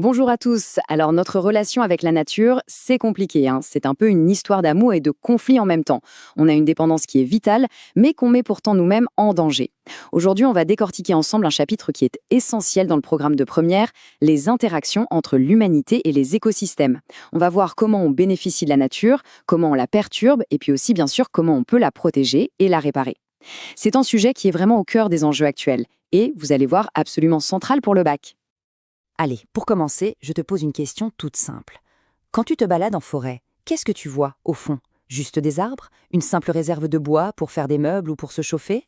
Bonjour à tous. Alors notre relation avec la nature, c'est compliqué, hein. C'est un peu une histoire d'amour et de conflit en même temps. On a une dépendance qui est vitale, mais qu'on met pourtant nous-mêmes en danger. Aujourd'hui, on va décortiquer ensemble un chapitre qui est essentiel dans le programme de première, les interactions entre l'humanité et les écosystèmes. On va voir comment on bénéficie de la nature, comment on la perturbe, et puis aussi bien sûr comment on peut la protéger et la réparer. C'est un sujet qui est vraiment au cœur des enjeux actuels, et vous allez voir absolument central pour le bac. Allez, pour commencer, je te pose une question toute simple. Quand tu te balades en forêt, qu'est-ce que tu vois, au fond? Juste des arbres? Une simple réserve de bois pour faire des meubles ou pour se chauffer?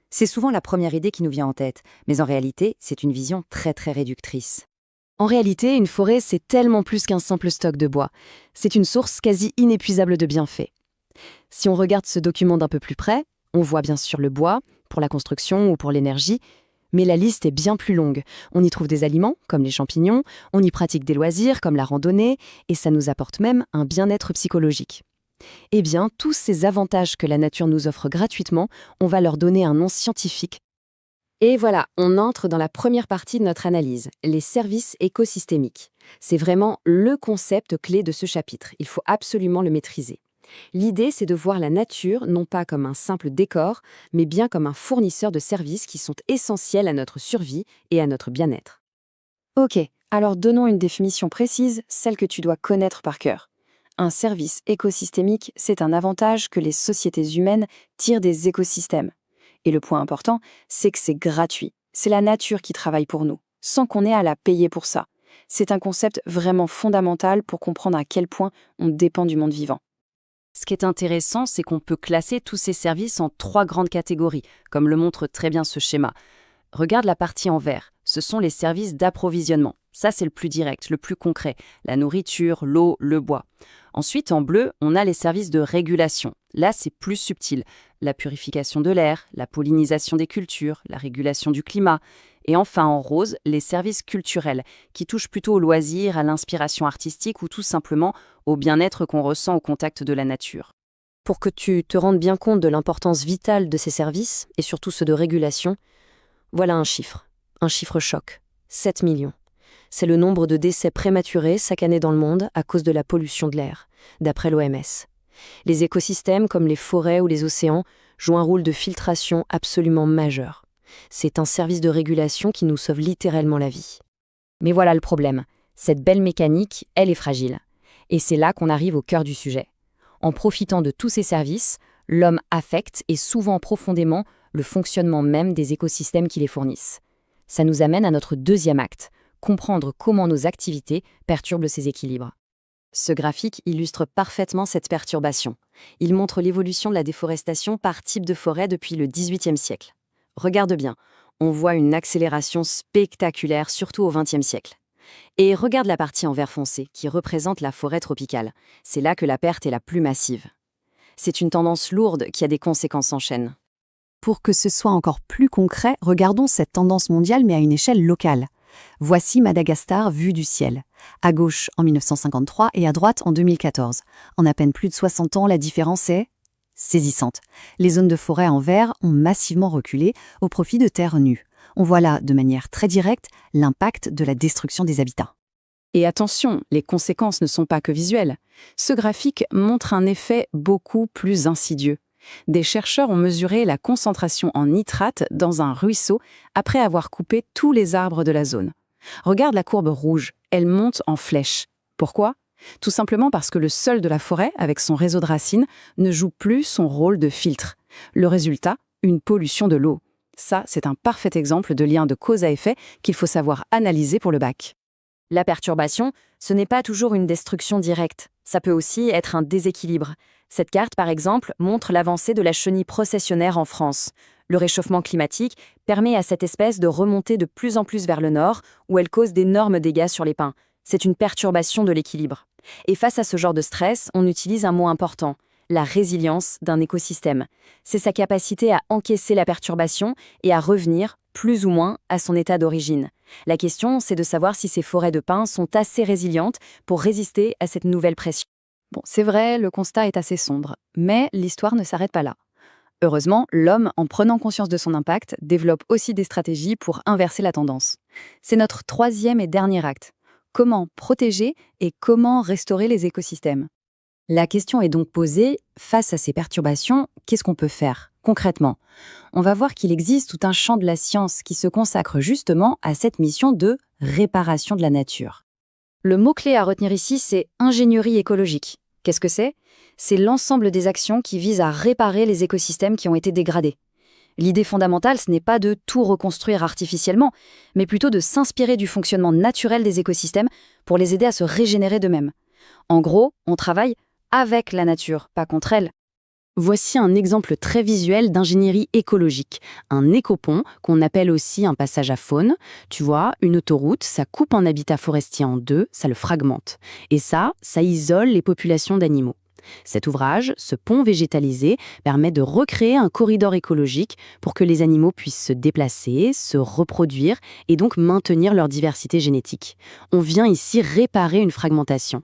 C'est souvent la première idée qui nous vient en tête, mais en réalité, c'est une vision très très réductrice. En réalité, une forêt, c'est tellement plus qu'un simple stock de bois. C'est une source quasi inépuisable de bienfaits. Si on regarde ce document d'un peu plus près, on voit bien sûr le bois, pour la construction ou pour l'énergie, mais la liste est bien plus longue. On y trouve des aliments, comme les champignons, on y pratique des loisirs, comme la randonnée, et ça nous apporte même un bien-être psychologique. Eh bien, tous ces avantages que la nature nous offre gratuitement, on va leur donner un nom scientifique. Et voilà, on entre dans la première partie de notre analyse, les services écosystémiques. C'est vraiment le concept clé de ce chapitre, il faut absolument le maîtriser. L'idée, c'est de voir la nature non pas comme un simple décor, mais bien comme un fournisseur de services qui sont essentiels à notre survie et à notre bien-être. Ok, alors donnons une définition précise, celle que tu dois connaître par cœur. Un service écosystémique, c'est un avantage que les sociétés humaines tirent des écosystèmes. Et le point important, c'est que c'est gratuit. C'est la nature qui travaille pour nous, sans qu'on ait à la payer pour ça. C'est un concept vraiment fondamental pour comprendre à quel point on dépend du monde vivant. Ce qui est intéressant, c'est qu'on peut classer tous ces services en trois grandes catégories, comme le montre très bien ce schéma. Regarde la partie en vert, ce sont les services d'approvisionnement. Ça, c'est le plus direct, le plus concret, la nourriture, l'eau, le bois. Ensuite, en bleu, on a les services de régulation. Là, c'est plus subtil, la purification de l'air, la pollinisation des cultures, la régulation du climat. Et enfin, en rose, les services culturels, qui touchent plutôt au loisir, à l'inspiration artistique ou tout simplement au bien-être qu'on ressent au contact de la nature. Pour que tu te rendes bien compte de l'importance vitale de ces services, et surtout ceux de régulation, voilà un chiffre choc, 7 millions. C'est le nombre de décès prématurés chaque année dans le monde à cause de la pollution de l'air, d'après l'OMS. Les écosystèmes, comme les forêts ou les océans, jouent un rôle de filtration absolument majeur. C'est un service de régulation qui nous sauve littéralement la vie. Mais voilà le problème, cette belle mécanique, elle est fragile. Et c'est là qu'on arrive au cœur du sujet. En profitant de tous ces services, l'homme affecte et souvent profondément le fonctionnement même des écosystèmes qui les fournissent. Ça nous amène à notre deuxième acte, comprendre comment nos activités perturbent ces équilibres. Ce graphique illustre parfaitement cette perturbation. Il montre l'évolution de la déforestation par type de forêt depuis le XVIIIe siècle. Regarde bien, on voit une accélération spectaculaire, surtout au XXe siècle. Et regarde la partie en vert foncé, qui représente la forêt tropicale. C'est là que la perte est la plus massive. C'est une tendance lourde qui a des conséquences en chaîne. Pour que ce soit encore plus concret, regardons cette tendance mondiale mais à une échelle locale. Voici Madagascar vue du ciel. À gauche en 1953 et à droite en 2014. En à peine plus de 60 ans, la différence est saisissante. Les zones de forêt en vert ont massivement reculé au profit de terres nues. On voit là, de manière très directe, l'impact de la destruction des habitats. Et attention, les conséquences ne sont pas que visuelles. Ce graphique montre un effet beaucoup plus insidieux. Des chercheurs ont mesuré la concentration en nitrate dans un ruisseau après avoir coupé tous les arbres de la zone. Regarde la courbe rouge, elle monte en flèche. Pourquoi ? Tout simplement parce que le sol de la forêt, avec son réseau de racines, ne joue plus son rôle de filtre. Le résultat, une pollution de l'eau. Ça, c'est un parfait exemple de lien de cause à effet qu'il faut savoir analyser pour le bac. La perturbation, ce n'est pas toujours une destruction directe. Ça peut aussi être un déséquilibre. Cette carte, par exemple, montre l'avancée de la chenille processionnaire en France. Le réchauffement climatique permet à cette espèce de remonter de plus en plus vers le nord, où elle cause d'énormes dégâts sur les pins. C'est une perturbation de l'équilibre. Et face à ce genre de stress, on utilise un mot important, la résilience d'un écosystème. C'est sa capacité à encaisser la perturbation et à revenir, plus ou moins, à son état d'origine. La question, c'est de savoir si ces forêts de pins sont assez résilientes pour résister à cette nouvelle pression. Bon, c'est vrai, le constat est assez sombre, mais l'histoire ne s'arrête pas là. Heureusement, l'homme, en prenant conscience de son impact, développe aussi des stratégies pour inverser la tendance. C'est notre troisième et dernier acte. Comment protéger et comment restaurer les écosystèmes? La question est donc posée, face à ces perturbations, qu'est-ce qu'on peut faire concrètement? On va voir qu'il existe tout un champ de la science qui se consacre justement à cette mission de réparation de la nature. Le mot-clé à retenir ici, c'est ingénierie écologique. Qu'est-ce que c'est? C'est l'ensemble des actions qui visent à réparer les écosystèmes qui ont été dégradés. L'idée fondamentale, ce n'est pas de tout reconstruire artificiellement, mais plutôt de s'inspirer du fonctionnement naturel des écosystèmes pour les aider à se régénérer d'eux-mêmes. En gros, on travaille avec la nature, pas contre elle. Voici un exemple très visuel d'ingénierie écologique, un écopont qu'on appelle aussi un passage à faune. Tu vois, une autoroute, ça coupe un habitat forestier en deux, ça le fragmente. Et ça isole les populations d'animaux. Cet ouvrage, ce pont végétalisé, permet de recréer un corridor écologique pour que les animaux puissent se déplacer, se reproduire et donc maintenir leur diversité génétique. On vient ici réparer une fragmentation.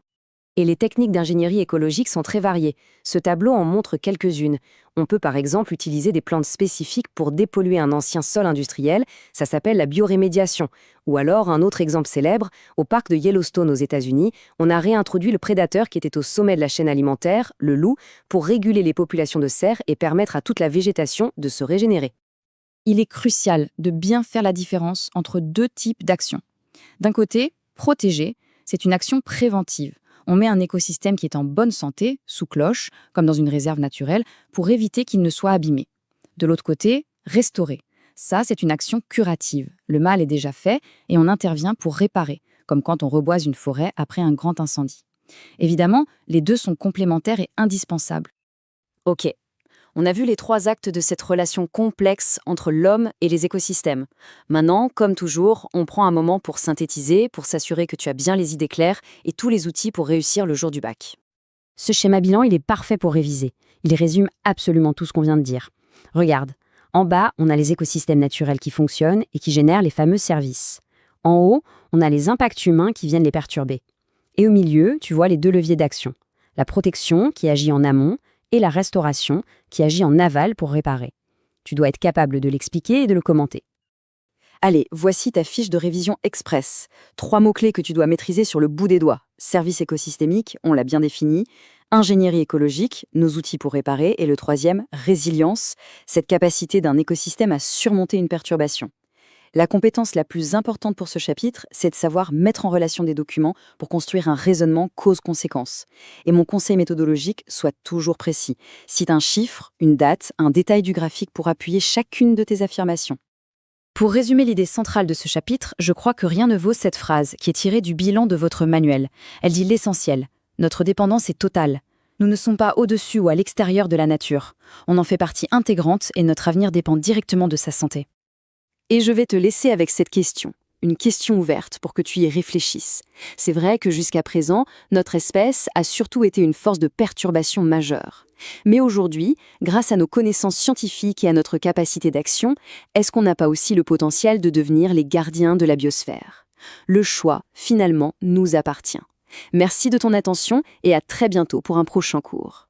Et les techniques d'ingénierie écologique sont très variées. Ce tableau en montre quelques-unes. On peut par exemple utiliser des plantes spécifiques pour dépolluer un ancien sol industriel, ça s'appelle la biorémédiation. Ou alors, un autre exemple célèbre, au parc de Yellowstone aux États-Unis, on a réintroduit le prédateur qui était au sommet de la chaîne alimentaire, le loup, pour réguler les populations de cerfs et permettre à toute la végétation de se régénérer. Il est crucial de bien faire la différence entre deux types d'actions. D'un côté, protéger, c'est une action préventive. On met un écosystème qui est en bonne santé, sous cloche, comme dans une réserve naturelle, pour éviter qu'il ne soit abîmé. De l'autre côté, restaurer. Ça, c'est une action curative. Le mal est déjà fait et on intervient pour réparer, comme quand on reboise une forêt après un grand incendie. Évidemment, les deux sont complémentaires et indispensables. Ok. On a vu les 3 actes de cette relation complexe entre l'homme et les écosystèmes. Maintenant, comme toujours, on prend un moment pour synthétiser, pour s'assurer que tu as bien les idées claires et tous les outils pour réussir le jour du bac. Ce schéma bilan, il est parfait pour réviser. Il résume absolument tout ce qu'on vient de dire. Regarde, en bas, on a les écosystèmes naturels qui fonctionnent et qui génèrent les fameux services. En haut, on a les impacts humains qui viennent les perturber. Et au milieu, tu vois les 2 leviers d'action. La protection, qui agit en amont, et la restauration, qui agit en aval pour réparer. Tu dois être capable de l'expliquer et de le commenter. Allez, voici ta fiche de révision express. 3 mots-clés que tu dois maîtriser sur le bout des doigts. Service écosystémique, on l'a bien défini. Ingénierie écologique, nos outils pour réparer. Et le 3e, résilience, cette capacité d'un écosystème à surmonter une perturbation. La compétence la plus importante pour ce chapitre, c'est de savoir mettre en relation des documents pour construire un raisonnement cause-conséquence. Et mon conseil méthodologique, soit toujours précis. Cite un chiffre, une date, un détail du graphique pour appuyer chacune de tes affirmations. Pour résumer l'idée centrale de ce chapitre, je crois que rien ne vaut cette phrase qui est tirée du bilan de votre manuel. Elle dit l'essentiel. Notre dépendance est totale. Nous ne sommes pas au-dessus ou à l'extérieur de la nature. On en fait partie intégrante et notre avenir dépend directement de sa santé. Et je vais te laisser avec cette question, une question ouverte pour que tu y réfléchisses. C'est vrai que jusqu'à présent, notre espèce a surtout été une force de perturbation majeure. Mais aujourd'hui, grâce à nos connaissances scientifiques et à notre capacité d'action, est-ce qu'on n'a pas aussi le potentiel de devenir les gardiens de la biosphère? Le choix, finalement, nous appartient. Merci de ton attention et à très bientôt pour un prochain cours.